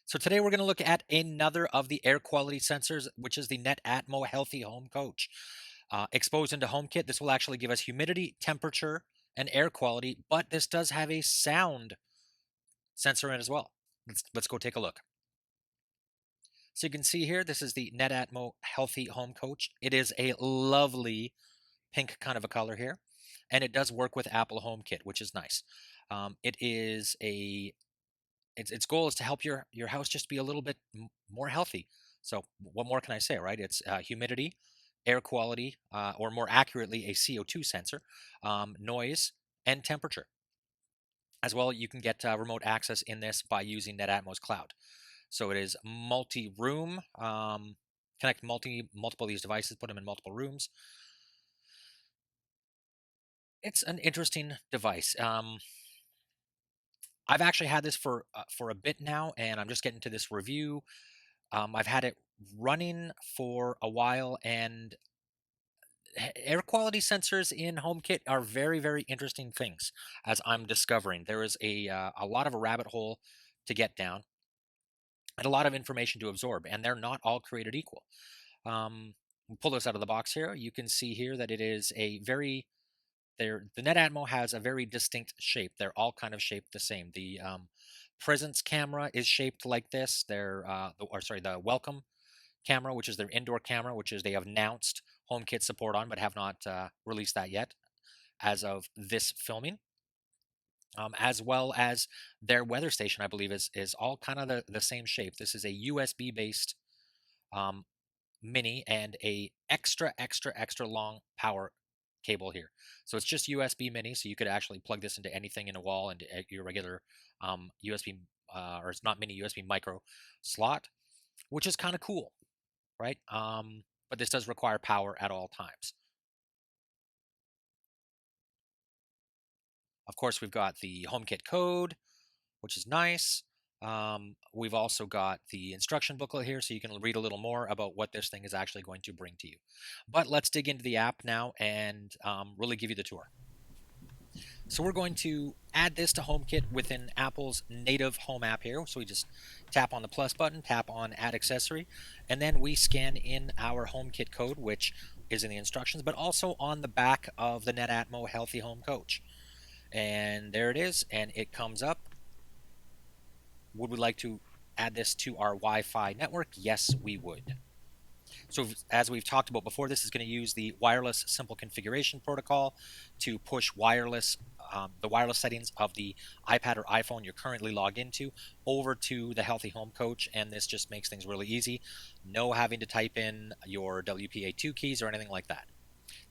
So today we're going to look at another of the air quality sensors, which is the Netatmo Healthy Home Coach. Exposed into HomeKit, this will actually give us humidity, temperature, and air quality, but this does have a sound sensor in it as well. Let's go take a look. So you can see here, this is the Netatmo Healthy Home Coach. It is a lovely pink kind of a color here, and it does work with Apple HomeKit, which is nice. It is a its goal is to help your house just be a little bit more healthy. So what more can I say, right? It's humidity, air quality, or more accurately, a CO2 sensor, noise, and temperature. As well, you can get remote access in this by using Netatmo's cloud. So it is multi-room. Connect multiple of these devices, put them in multiple rooms. It's an interesting device. I've actually had this for a bit now, and I'm just getting to this review. I've had it running for a while, and air quality sensors in HomeKit are very, very interesting things, as I'm discovering. There is a lot of a rabbit hole to get down, and a lot of information to absorb, and they're not all created equal. We'll pull this out of the box here. You can see here that it is a very the Netatmo has a very distinct shape. They're all kind of shaped the same. The presence camera is shaped like this. The welcome camera, which is their indoor camera, which is they have announced HomeKit support on, but have not released that yet as of this filming. As well as their weather station, I believe is all kind of the same shape. This is a USB based um, mini and a extra long power cable here. So it's just USB mini, so you could actually plug this into anything in a wall and your regular USB or it's not mini USB micro slot, which is kind of cool, right? But this does require power at all times. Of course, we've got the HomeKit code, which is nice. We've also got the instruction booklet here, so you can read a little more about what this thing is actually going to bring to you. But let's dig into the app now and really give you the tour. So we're going to add this to HomeKit within Apple's native home app here. So we just tap on the plus button, tap on add accessory, and then we scan in our HomeKit code, which is in the instructions, but also on the back of the Netatmo Healthy Home Coach. And there it is, and it comes up. Would we like to add this to our Wi-Fi network? Yes, we would. So as we've talked about before, this is going to use the wireless simple configuration protocol to push the wireless settings of the iPad or iPhone you're currently logged into over to the Healthy Home Coach, and this just makes things really easy. No having to type in your WPA2 keys or anything like that.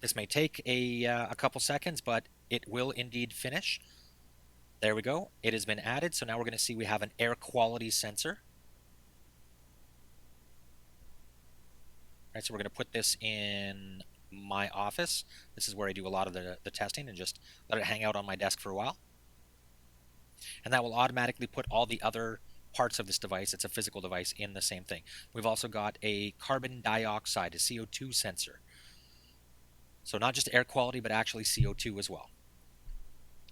This may take a couple seconds, but it will indeed finish. There we go. It has been added. So now we're going to see we have an air quality sensor. Right, so we're going to put this in my office. This is where I do a lot of the testing and just let it hang out on my desk for a while. And that will automatically put all the other parts of this device, it's a physical device, in the same thing. We've also got a carbon dioxide, a CO2 sensor. So not just air quality, but actually CO2 as well.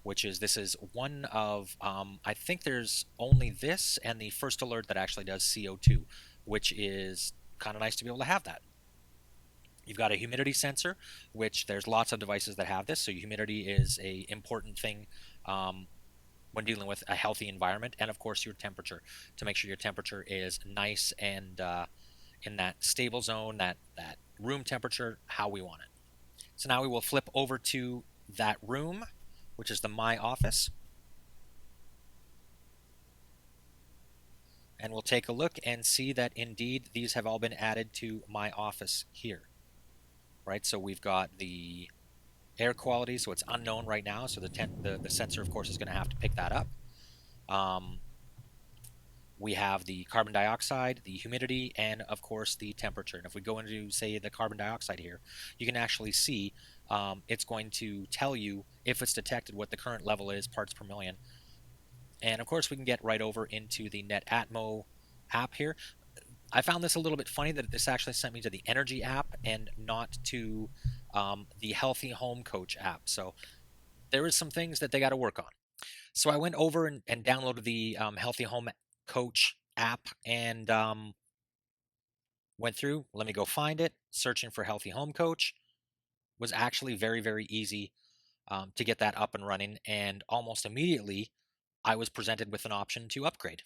This is one of, I think there's only this and the first alert that actually does CO2, which is kind of nice to be able to have that. You've got a humidity sensor, which there's lots of devices that have this. So humidity is a important thing when dealing with a healthy environment, and of course your temperature, to make sure your temperature is nice and in that stable zone, that room temperature, how we want it. So now we will flip over to that room, which is the My Office, and we'll take a look and see that indeed these have all been added to My Office here. Right, so we've got the air quality, so it's unknown right now, so the sensor of course is going to have to pick that up. We have the carbon dioxide, the humidity, and of course the temperature. And if we go into, say, the carbon dioxide here, you can actually see it's going to tell you, if it's detected, what the current level is, parts per million. And of course we can get right over into the Netatmo app here. I found this a little bit funny that this actually sent me to the Energy app and not to the Healthy Home Coach app. So there is some things that they got to work on. So I went over and downloaded the Healthy Home Coach app and went through. Let me go find it. Searching for Healthy Home Coach was actually very, very easy to get that up and running. And almost immediately, I was presented with an option to upgrade.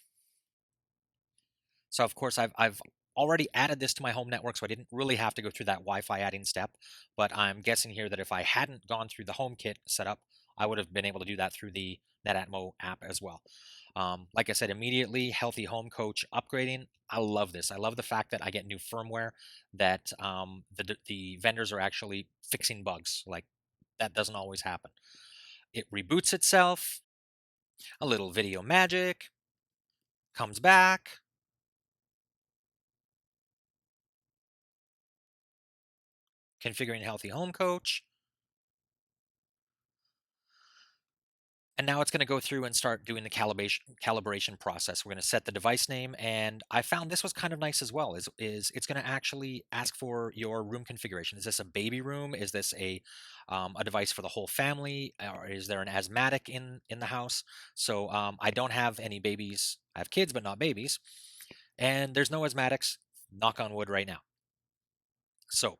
So of course I've already added this to my home network, so I didn't really have to go through that Wi-Fi adding step. But I'm guessing here that if I hadn't gone through the HomeKit setup, I would have been able to do that through the Netatmo app as well. Like I said, immediately Healthy Home Coach upgrading. I love this. I love the fact that I get new firmware, that the vendors are actually fixing bugs. Like that doesn't always happen. It reboots itself. A little video magic comes back. Configuring Healthy Home Coach. And now it's going to go through and start doing the calibration process. We're going to set the device name, and I found this was kind of nice as well. Is it's going to actually ask for your room configuration? Is this a baby room? Is this a device for the whole family, or is there an asthmatic in the house? So I don't have any babies. I have kids, but not babies, and there's no asthmatics. Knock on wood right now. So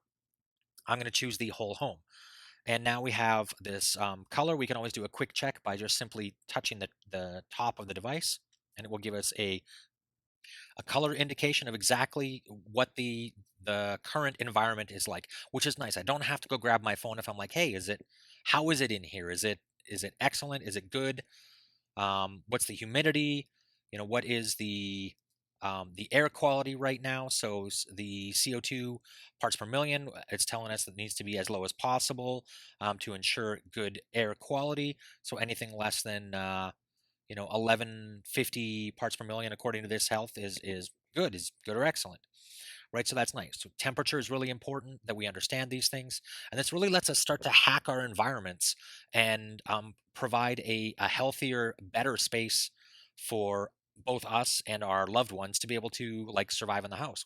I'm going to choose the whole home. And now we have this color. We can always do a quick check by just simply touching the top of the device, and it will give us a color indication of exactly what the current environment is like, which is nice. I don't have to go grab my phone if I'm like, hey, how is it in here? Is it excellent? Is it good? What's the humidity? What is the air quality right now? So the CO2 parts per million, it's telling us that it needs to be as low as possible to ensure good air quality. So anything less than 1150 parts per million, according to this health, is good or excellent, right? So that's nice. So temperature is really important that we understand these things, and this really lets us start to hack our environments and provide a healthier, better space for both us and our loved ones to be able to like survive in the house.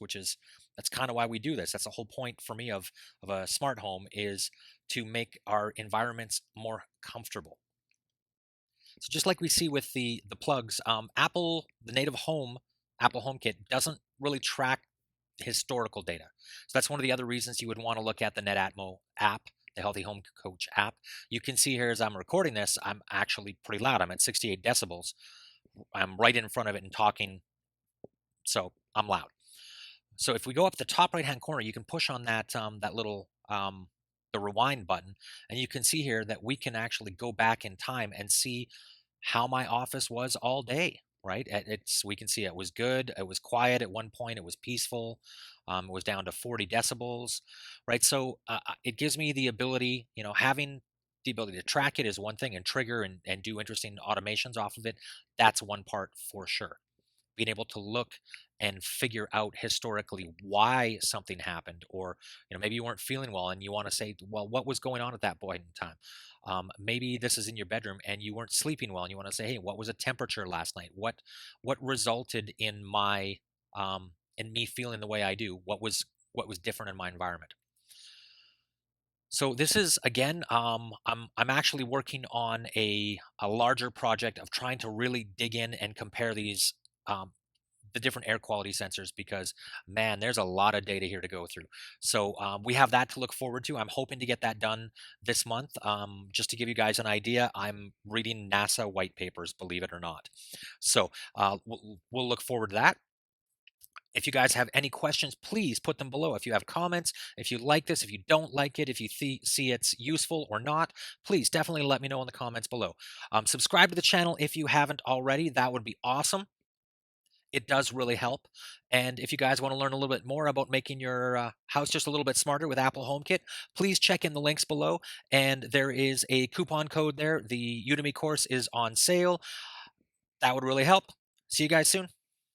That's kind of why we do this. That's the whole point for me of a smart home, is to make our environments more comfortable. So just like we see with the plugs, the native home Apple HomeKit doesn't really track historical data. So that's one of the other reasons you would want to look at the Netatmo app, the Healthy Home Coach app. You can see here as I'm recording this, I'm actually pretty loud. I'm at 68 decibels. I'm right in front of it and talking, so I'm loud. So if we go up the top right hand corner, you can push on that little the rewind button, and you can see here that we can actually go back in time and see how my office was all day. Right? We can see it was good. It was quiet at one point. It was peaceful. It was down to 40 decibels. Right? So it gives me the ability, having the ability to track it is one thing, and trigger and do interesting automations off of it. That's one part for sure. Being able to look and figure out historically why something happened, or maybe you weren't feeling well and you want to say, well, what was going on at that point in time? Maybe this is in your bedroom and you weren't sleeping well, and you want to say, hey, what was the temperature last night? What resulted in me feeling the way I do? What was different in my environment? So this is, again, I'm actually working on a larger project of trying to really dig in and compare um, the different air quality sensors, because man, there's a lot of data here to go through. So we have that to look forward to. I'm hoping to get that done this month. Just to give you guys an idea, I'm reading NASA white papers, believe it or not. So we'll look forward to that. If you guys have any questions, please put them below. If you have comments, if you like this, if you don't like it, if you see it's useful or not, please definitely let me know in the comments below. Subscribe to the channel if you haven't already. That would be awesome. It does really help. And if you guys want to learn a little bit more about making your house just a little bit smarter with Apple HomeKit, please check in the links below. And there is a coupon code there. The Udemy course is on sale. That would really help. See you guys soon.